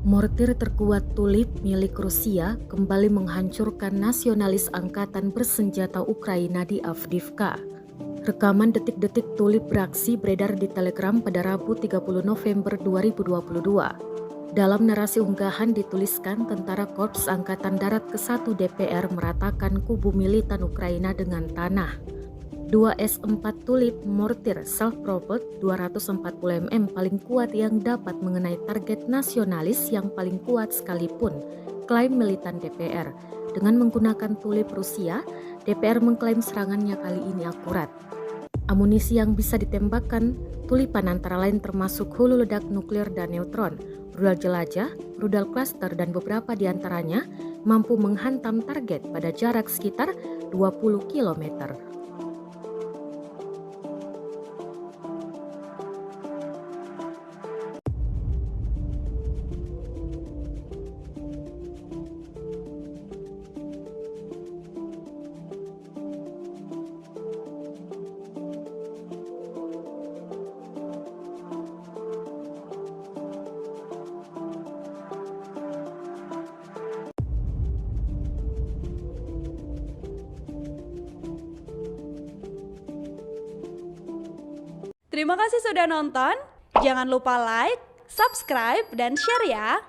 Mortir terkuat Tulip milik Rusia kembali menghancurkan nasionalis angkatan bersenjata Ukraina di Avdiivka. Rekaman detik-detik Tulip beraksi beredar di Telegram pada Rabu 30 November 2022. Dalam narasi unggahan dituliskan Tentara Korps Angkatan Darat ke-1 DPR meratakan kubu militan Ukraina dengan tanah. 2 S4 Tulip mortir self-propelled 240 mm paling kuat yang dapat mengenai target nasionalis yang paling kuat sekalipun, klaim militan DPR. Dengan menggunakan Tulip Rusia, DPR mengklaim serangannya kali ini akurat. Amunisi yang bisa ditembakkan Tulipan antara lain termasuk hulu ledak nuklir dan neutron, rudal jelajah, rudal cluster dan beberapa di antaranya mampu menghantam target pada jarak sekitar 20 km. Terima kasih sudah nonton. Jangan lupa like, subscribe, dan share ya.